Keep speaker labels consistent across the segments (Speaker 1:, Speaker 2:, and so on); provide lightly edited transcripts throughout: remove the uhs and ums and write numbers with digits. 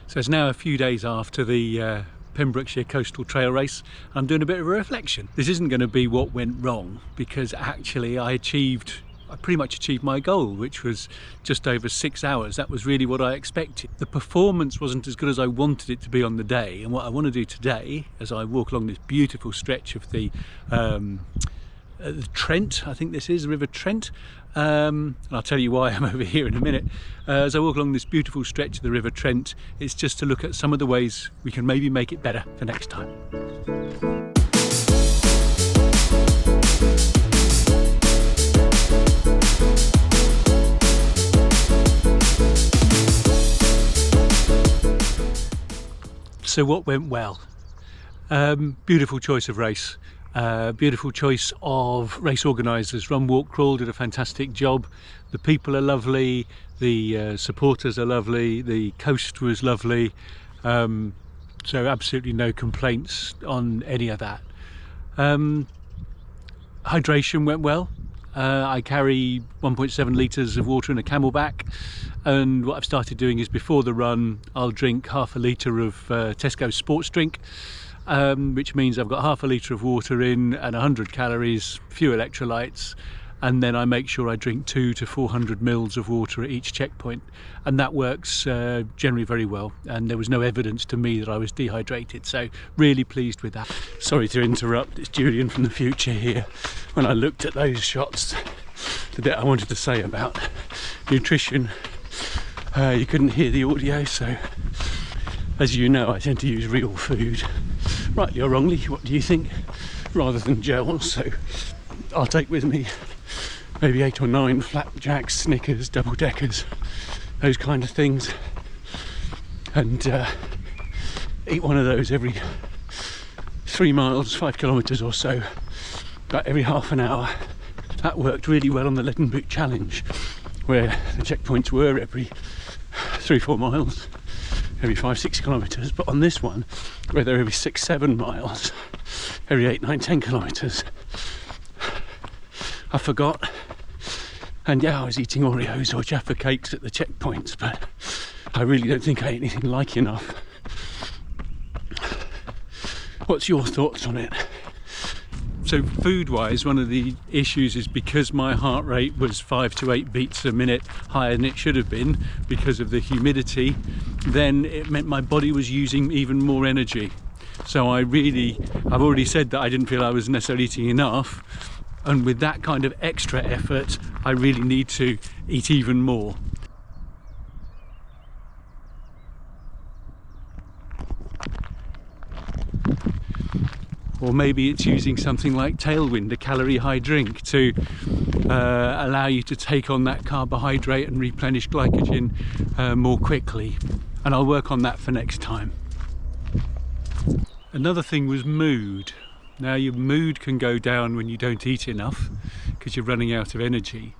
Speaker 1: So it's now a few days after the Pembrokeshire Coastal Trail Race. I'm doing a bit of a reflection. This isn't going to be what went wrong, because actually I pretty much achieved my goal, which was just over 6 hours. That was really what I expected. The performance wasn't as good as I wanted it to be on the day, and what I want to do today as I walk along this beautiful stretch of the Trent, I think this is the River Trent, and I'll tell you why I'm over here in a minute. As I walk along this beautiful stretch of the River Trent, it's just to look at some of the ways we can maybe make it better for next time. So what went well? Beautiful choice of race. Beautiful choice of race organisers. Run Walk Crawl did a fantastic job. The people are lovely, the supporters are lovely, the coast was lovely, so absolutely no complaints on any of that. Hydration went well. I carry 1.7 litres of water in a Camelback, and what I've started doing is before the run I'll drink half a litre of Tesco sports drink, which means I've got half a litre of water in and 100 calories, few electrolytes, and then I make sure I drink 200 to 400 mils of water at each checkpoint, and that works generally very well, and there was no evidence to me that I was dehydrated, so really pleased with that. Sorry to interrupt, it's Julian from the future here. When I looked at those shots, the bit I wanted to say about nutrition, you couldn't hear the audio, so as you know I tend to use real food, rightly or wrongly, what do you think, rather than gels, so I'll take with me maybe 8 or 9 flapjacks, Snickers, double-deckers, those kind of things, and eat one of those every 3 miles, 5 kilometres or so, about every half an hour. That worked really well on the Leaden Boot Challenge, where the checkpoints were every 3-4 miles, every 5-6 kilometres, but on this one, where they're every 6-7 miles, every 8-9-10 kilometres, I forgot. And yeah, I was eating Oreos or Jaffa cakes at the checkpoints, but I really don't think I ate anything like enough. What's your thoughts on it? So food-wise, one of the issues is because my heart rate was 5 to 8 beats a minute higher than it should have been because of the humidity, then it meant my body was using even more energy. So I've already said that I didn't feel I was necessarily eating enough, and with that kind of extra effort I really need to eat even more. Or maybe it's using something like Tailwind, a calorie high drink, to allow you to take on that carbohydrate and replenish glycogen more quickly, and I'll work on that for next time. Another thing was mood. Now your mood can go down when you don't eat enough because you're running out of energy,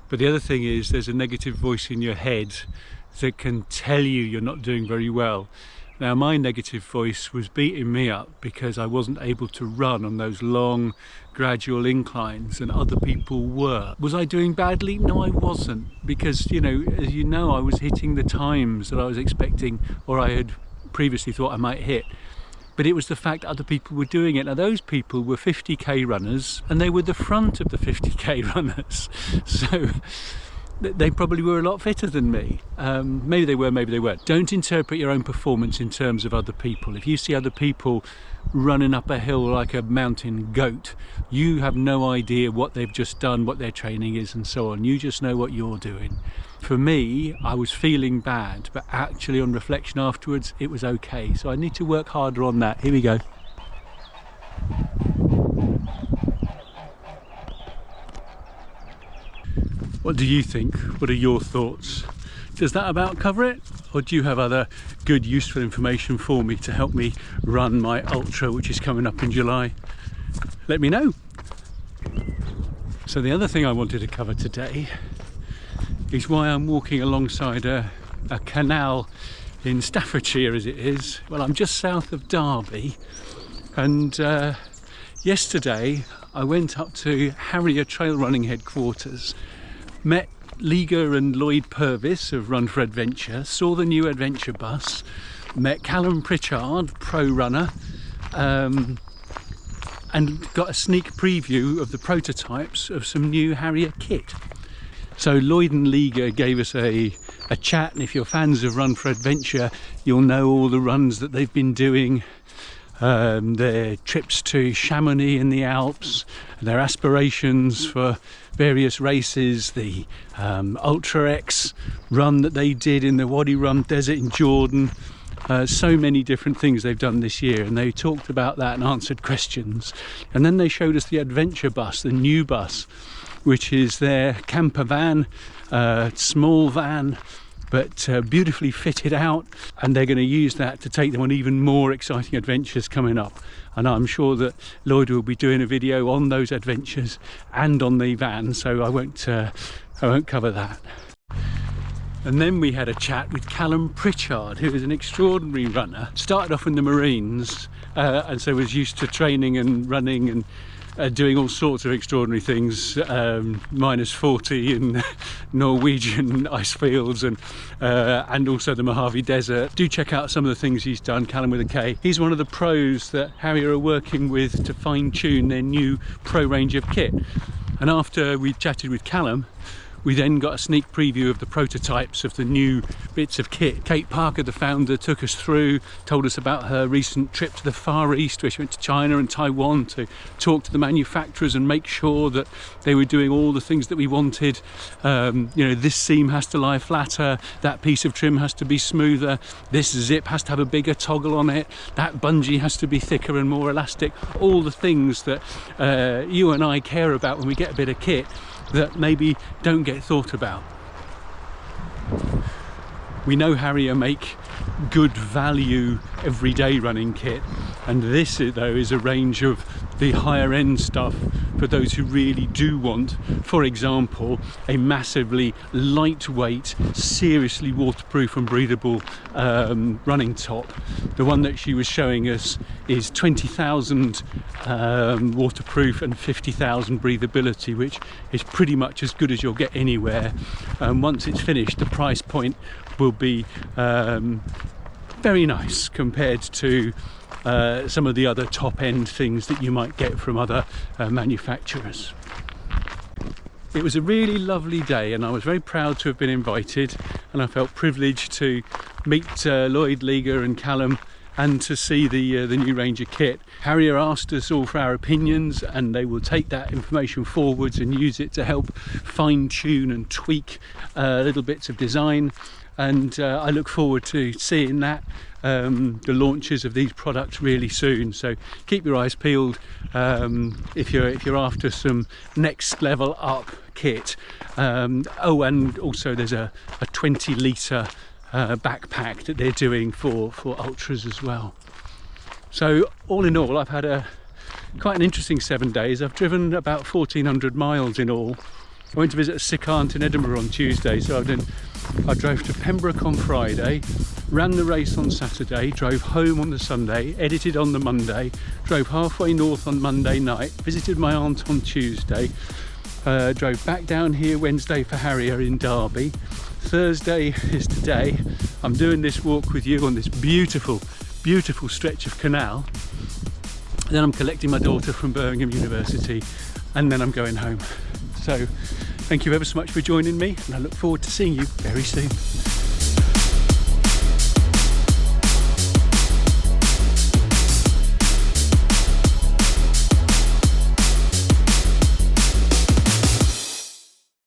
Speaker 1: but the other thing is there's a negative voice in your head that can tell you you're not doing very well. Now my negative voice was beating me up because I wasn't able to run on those long gradual inclines and other people were. Was I doing badly? No, I wasn't, because as you know, I was hitting the times that I was expecting or I had previously thought I might hit. But it was the fact that other people were doing it. Now those people were 50k runners and they were the front of the 50k runners, so they probably were a lot fitter than me. Maybe they were, maybe they weren't. Don't interpret your own performance in terms of other people. If you see other people running up a hill like a mountain goat, you have no idea what they've just done, what their training is and so on. You just know what you're doing. For me, I was feeling bad, but actually on reflection afterwards it was okay, so I need to work harder on that. Here we go. What do you think? What are your thoughts? Does that about cover it? Or do you have other good, useful information for me to help me run my ultra, which is coming up in July? Let me know. So the other thing I wanted to cover today is why I'm walking alongside a canal in Staffordshire, as it is. Well, I'm just south of Derby, and yesterday I went up to Harrier Trail Running headquarters, met Liga and Lloyd Purvis of Run for Adventure, saw the new adventure bus, met Callum Pritchard, pro runner, and got a sneak preview of the prototypes of some new Harrier kit. So Lloyd and Liga gave us a chat, and if you're fans of Run for Adventure, you'll know all the runs that they've been doing, their trips to Chamonix in the Alps, their aspirations for various races, the Ultra X run that they did in the Wadi Rum Desert in Jordan. So many different things they've done this year, and they talked about that and answered questions. And then they showed us the adventure bus, the new bus, which is their camper van, small van, but beautifully fitted out, and they're going to use that to take them on even more exciting adventures coming up. And I'm sure that Lloyd will be doing a video on those adventures and on the van, so I won't cover that. And then we had a chat with Callum Pritchard, who is an extraordinary runner. Started off in the Marines, and so was used to training and running and doing all sorts of extraordinary things, minus 40 in Norwegian ice fields, and also the Mojave Desert. Do check out some of the things he's done, Callum with a K. He's one of the pros that Harrier are working with to fine-tune their new pro range of kit. And after we chatted with Callum, we then got a sneak preview of the prototypes of the new bits of kit. Kate Parker, the founder, took us through, told us about her recent trip to the Far East, where she went to China and Taiwan to talk to the manufacturers and make sure that they were doing all the things that we wanted. You know, this seam has to lie flatter, that piece of trim has to be smoother, this zip has to have a bigger toggle on it, that bungee has to be thicker and more elastic. All the things that you and I care about when we get a bit of kit that maybe don't get thought about. We know Harrier make good value everyday running kit, and this though is a range of the higher end stuff for those who really do want, for example, a massively lightweight, seriously waterproof and breathable running top. The one that she was showing us is 20,000 waterproof and 50,000 breathability, which is pretty much as good as you'll get anywhere. Once it's finished, the price point will be very nice compared to some of the other top-end things that you might get from other manufacturers. It was a really lovely day, and I was very proud to have been invited, and I felt privileged to meet Lloyd, Liga and Callum, and to see the new range of kit. Harrier asked us all for our opinions, and they will take that information forwards and use it to help fine-tune and tweak little bits of design. And I look forward to seeing that, the launches of these products really soon. So keep your eyes peeled if you're after some next level up kit. Oh, and also there's a 20 litre backpack that they're doing for ultras as well. So all in all, I've had quite an interesting 7 days. I've driven about 1,400 miles in all. I went to visit a sick aunt in Edinburgh on Tuesday, so I drove to Pembroke on Friday, ran the race on Saturday, drove home on the Sunday, edited on the Monday, drove halfway north on Monday night, visited my aunt on Tuesday, drove back down here Wednesday for Harrier in Derby. Thursday is today. I'm doing this walk with you on this beautiful, beautiful stretch of canal. Then I'm collecting my daughter from Birmingham University, and then I'm going home. So thank you ever so much for joining me, and I look forward to seeing you very soon.